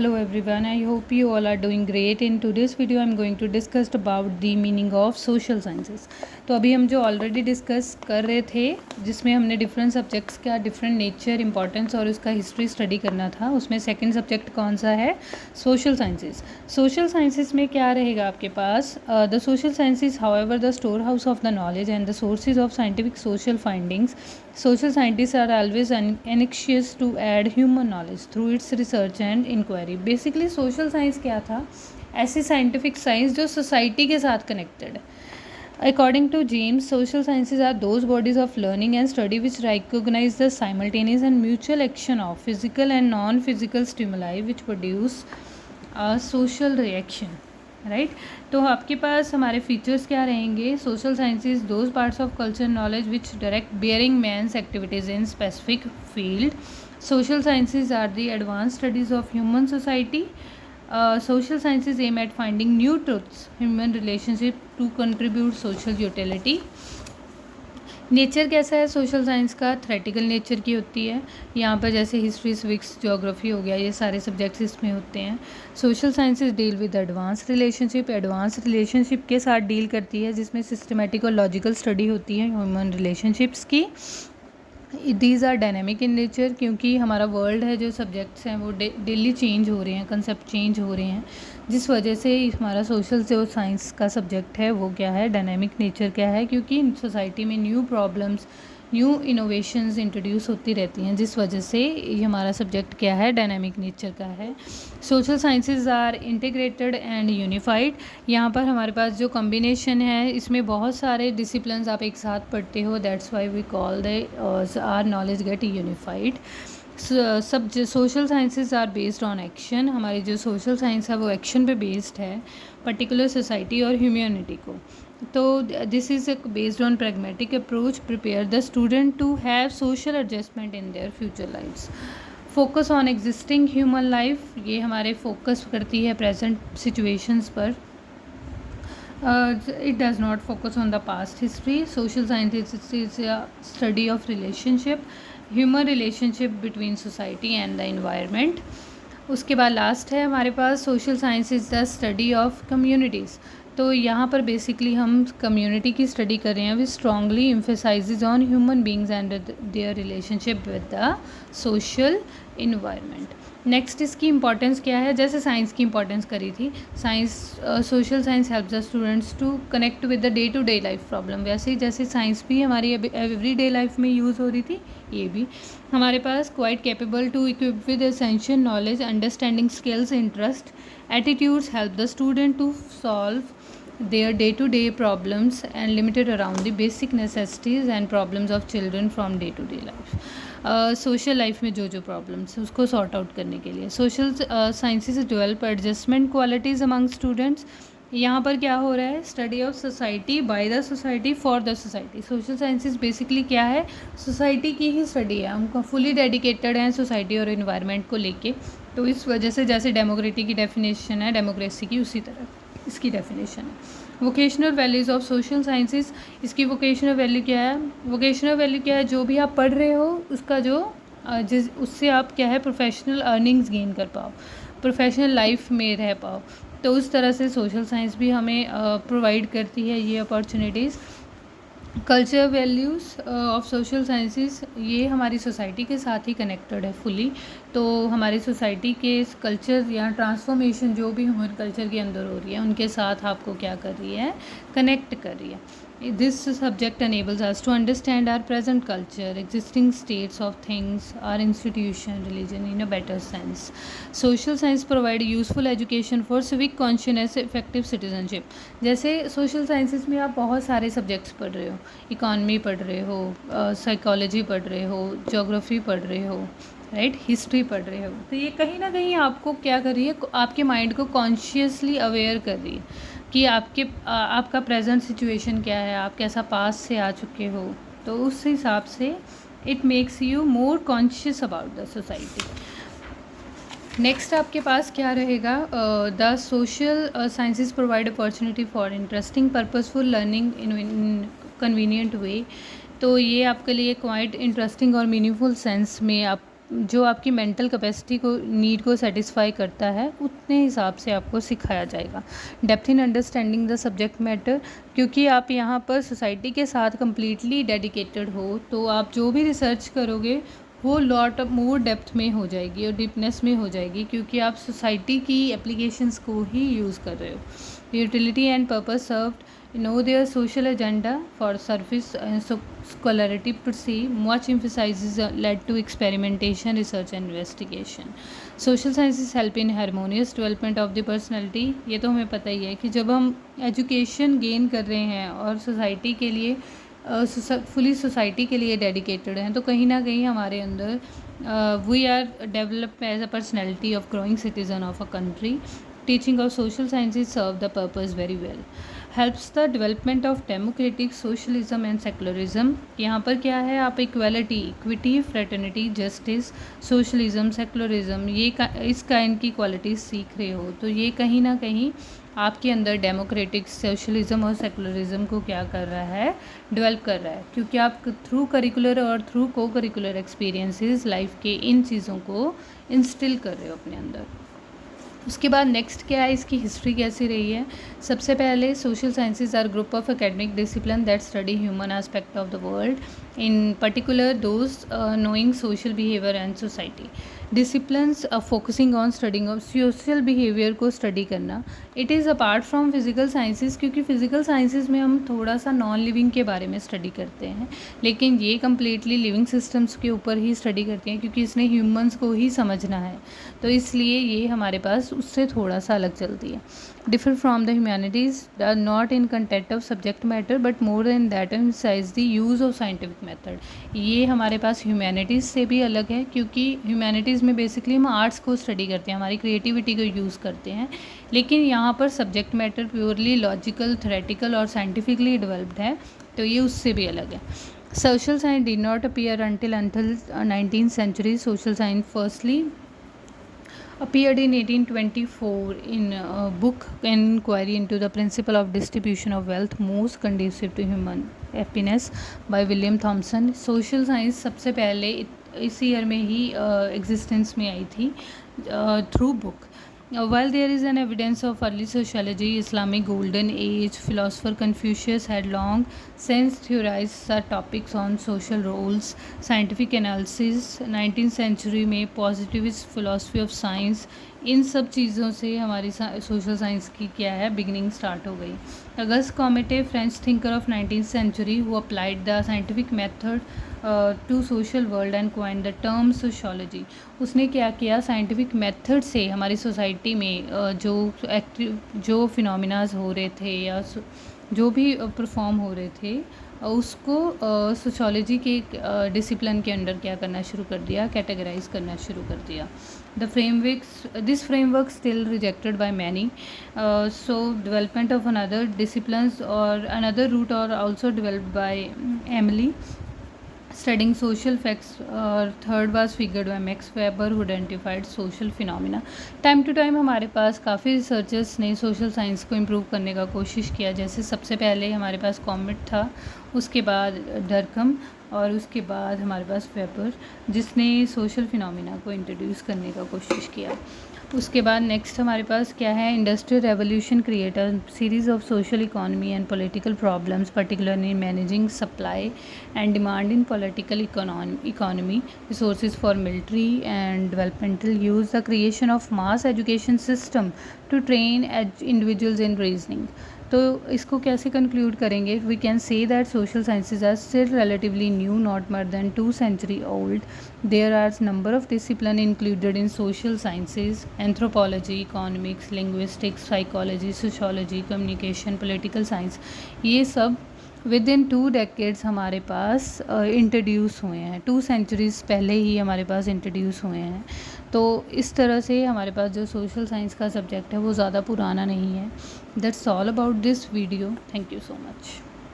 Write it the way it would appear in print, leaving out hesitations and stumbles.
Hello everyone, I hope you all are doing great. In today's video I'm going to discuss about the meaning of social sciences. तो अभी हम जो already discuss कर रहे थे जिसमें हमने डिफरेंट सब्जेक्ट्स का डिफरेंट नेचर इंपॉर्टेंस और उसका हिस्ट्री स्टडी करना था, उसमें सेकंड सब्जेक्ट कौन सा है? Social sciences. सोशल साइंसेस में क्या रहेगा आपके पास? The social sciences however the store house of the knowledge and the sources of scientific social findings. Social scientists are always anxious to add human knowledge through its research and inquiry. Basically social science क्या था? ऐसी scientific science जो society के साथ connected है. According to James, social sciences are those bodies of learning and study which recognize the simultaneous and mutual action of physical and non-physical stimuli which produce a social reaction. Right तो आपके पास हमारे features क्या रहेंगे? Social sciences those parts of culture knowledge which direct bearing man's activities in specific field. Social sciences are the advance studies of human society. Social sciences aim at finding new truths human relationship to contribute social utility. Nature कैसा है social science का? Theoretical nature की होती है. यहाँ पर जैसे history, civics, geography हो गया, ये सारे सब्जेक्ट्स इसमें होते हैं. Social sciences deal with advance relationship. Advance relationship के साथ डील करती है जिसमें सिस्टमेटिक और लॉजिकल स्टडी होती है ह्यूमन रिलेशनशिप्स की. These are dynamic in nature, क्योंकि हमारा वर्ल्ड है, जो सब्जेक्ट्स हैं वो डेली चेंज हो रहे हैं, कंसेप्ट चेंज हो रहे हैं, जिस वजह से हमारा सोशल जो साइंस का सब्जेक्ट है वो क्या है? डायनेमिक नेचर क्या है? क्योंकि सोसाइटी में new problems, new innovations introduce होती रहती हैं, जिस वजह से ये हमारा सब्जेक्ट क्या है? डायनामिक नेचर का है. Social sciences are integrated and unified. यहाँ पर हमारे पास जो कॉम्बिनेशन है इसमें बहुत सारे डिसिप्लिन्स आप एक साथ पढ़ते हो. That's why we call the are knowledge get unified. सब social sciences are based on action. हमारी जो सोशल साइंस है वो एक्शन पे बेस्ड है पर्टिकुलर सोसाइटी और ह्यूमैनिटी को. तो this is based on pragmatic approach prepare the student to have social adjustment in their future lifes. Focus on existing human life, ये हमारे फोकस करती है प्रेजेंट सिचुएशंस पर. It does not focus on the past history. Social science is a study of relationship, human relationship between society and the environment. उसके बाद last है हमारे पास social science is the study of communities. तो यहाँ पर basically हम community की स्टडी कर रहे हैं. We strongly emphasises on human beings and their relationship with the social environment. Next इसकी इंपॉर्टेंस क्या है? जैसे साइंस की इंपॉर्टेंस करी थी, science social science help the students to connect with the day to day life problem. वैसे ही जैसे साइंस भी हमारी एवरी डे लाइफ में यूज़ हो रही थी, ये भी हमारे पास quite capable to equip with essential knowledge, understanding skills, interest, attitudes help the student to solve their day-to-day problems and limited around the basic necessities and problems of children from day-to-day life. Social life में जो जो problems है उसको sort out करने के लिए social sciences develop adjustment qualities among students. यहाँ पर क्या हो रहा है? Study of society by the society for the society. Social sciences basically क्या है? सोसाइटी की ही स्टडी है. हम फुली डेडिकेटेड हैं सोसाइटी और इन्वायरमेंट को लेके. तो इस वजह से जैसे डेमोक्रेसी की डेफिनेशन है डेमोक्रेसी की, उसी तरह इसकी डेफिनेशन है. Vocational values of social sciences. इसकी वोकेशनल वैल्यू क्या है? वोकेशनल वैल्यू क्या है? जो भी आप पढ़ रहे हो उसका जो उससे आप क्या है? प्रोफेशनल अर्निंग्स गेन कर पाओ, प्रोफेशनल लाइफ में रह पाओ. तो उस तरह से सोशल साइंस भी हमें प्रोवाइड करती है ये opportunities. Culture values of social sciences, ये हमारी सोसाइटी के साथ ही कनेक्टेड है फुली. तो हमारी सोसाइटी के कल्चर या ट्रांसफॉर्मेशन जो भी ह्यूमन कल्चर के अंदर हो रही है उनके साथ आपको क्या कर रही है? कनेक्ट कर रही है. This subject enables us to understand our present culture, existing states of things, our institution, religion in a better sense. Social science provide useful education for civic consciousness, effective citizenship. जैसे social sciences में आप बहुत सारे subjects पढ़ रहे हो, economy पढ़ रहे हो, साइकोलॉजी पढ़ रहे हो, जोग्राफी पढ़ रहे हो, राइट, हिस्ट्री पढ़ रहे हो. तो ये कहीं ना कहीं आपको क्या कर रही है? आपके माइंड को कॉन्शियसली अवेयर कर रही है कि आपका प्रेजेंट सिचुएशन क्या है, आप कैसा पास से आ चुके हो. तो उस हिसाब से it makes you more conscious about the society. Next आपके पास क्या रहेगा? The social sciences provide opportunity for interesting purposeful learning in convenient way. तो ये आपके लिए क्वाइट इंटरेस्टिंग और मीनिंगफुल सेंस में आप जो आपकी मेंटल कैपेसिटी को, नीड को सेटिस्फाई करता है, उतने हिसाब से आपको सिखाया जाएगा। Depth in understanding the subject matter, क्योंकि आप यहाँ पर सोसाइटी के साथ कम्प्लीटली डेडिकेटेड हो, तो आप जो भी रिसर्च करोगे वो लॉट मोर डेप्थ में हो जाएगी और डीपनेस में हो जाएगी, क्योंकि आप सोसाइटी की एप्लीकेशंस को ही यूज़ कर रहे हो। Utility and purpose served, know their social agenda for service and scholarity per se. Much emphasis led to experimentation, research and investigation. Social sciences help in harmonious development of the personality. ये तो हमें पता ही है कि जब हम education gain कर रहे हैं और सोसाइटी के लिए फुली सोसाइटी के लिए डेडिकेटेड हैं, तो कहीं ना कहीं हमारे अंदर we are develop as a personality of growing citizen of a country. Teaching of social sciences serve the purpose very well. Helps the development of democratic socialism and secularism. यहाँ पर क्या है, आप equality, equity, fraternity, justice, socialism, secularism, ये इस kind की qualities सीख रहे हो, तो ये कहीं ना कहीं आपके अंदर डेमोक्रेटिक, सोशलिज्म और सेकुलरिज्म को क्या कर रहा है, डेवलप कर रहा है, क्योंकि आप थ्रू करिकुलर और थ्रू को करिकुलर एक्सपीरियंसेस लाइफ के इन चीज़ों को इंस्टिल कर रहे हो अपने अंदर. उसके बाद नेक्स्ट क्या है, इसकी हिस्ट्री कैसी रही है. सबसे पहले social sciences are group of academic discipline that study human aspect of the world, in particular those knowing social behaviour and society. Disciplines focusing on studying of social behaviour को study करना. It is apart from physical sciences, क्योंकि physical sciences में हम थोड़ा सा non living के बारे में स्टडी करते हैं, लेकिन ये कम्प्लीटली लिविंग सिस्टम्स के ऊपर ही स्टडी करते हैं, क्योंकि इसने ह्यूमंस को ही समझना है, तो इसलिए ये हमारे पास उससे थोड़ा सा अलग चलती है. Differ from the humanities, are not in content of subject matter but more than that emphasise the use of scientific method. ये हमारे पास ह्यूमैनिटीज़ से भी अलग है, क्योंकि ह्यूमैनिटीज़ में बेसिकली हम आर्ट्स को स्टडी करते हैं, हमारी क्रिएटिविटी को यूज़ करते हैं, लेकिन यहाँ पर subject matter purely logical, theoretical और साइंटिफिकली डेवलप्ड है, तो ये उससे भी अलग है. Social science did not appear until 19th century. Social science firstly appeared in 1824 in a book, An Inquiry into the Principle of Distribution of Wealth Most Conducive to Human Happiness by William Thomson. Social science सबसे पहले इस year में ही existence में आई थी through book. While there is an evidence of early sociology, Islamic golden age, philosopher Confucius had long since theorized the topics on social roles, scientific analysis. 19th century में positivist philosophy of science, इन सब चीज़ों से हमारी social science की क्या है, beginning start हो गई. Auguste Comte, French thinker of 19th century who applied the scientific method to social world and coined the term sociology. उसने क्या किया, साइंटिफिक मेथड से हमारी सोसाइटी में जो फिनोमिनाज हो रहे थे या जो भी परफॉर्म हो रहे थे, उसको सोशोलॉजी के डिसिप्लिन के अंडर क्या करना शुरू कर दिया, कैटेगराइज करना शुरू कर दिया. This framework still rejected by many. So development of another disciplines or another route are also developed by Emily. Studying social facts, third was figured by Max Weber who identified social phenomena. Time to time हमारे पास काफ़ी researchers ने social science को improve करने का कोशिश किया. जैसे सबसे पहले हमारे पास कॉमेट था, उसके बाद डर्कम और उसके बाद हमारे पास वेबर, जिसने सोशल फिनोमिना को इंट्रोड्यूस करने का कोशिश किया. उसके बाद नेक्स्ट हमारे पास क्या है, industrial revolution create a series of social economy and political problems particularly in managing supply and demand in political economy, resources for military and developmental use, the creation of mass education system to train individuals in reasoning. तो इसको कैसे conclude करेंगे, we can say that social sciences are still relatively new, not more than 2 centuries old. There are number of disciplines included in social sciences: anthropology, economics, linguistics, psychology, sociology, communication, political science. ये सब with in 2 decades हमारे पास introduce हुए हैं, 2 centuries पहले ही हमारे पास introduce हुए हैं. तो इस तरह से हमारे पास जो सोशल साइंस का सब्जेक्ट है वो ज़्यादा पुराना नहीं है. That's all about this video. Thank you so much.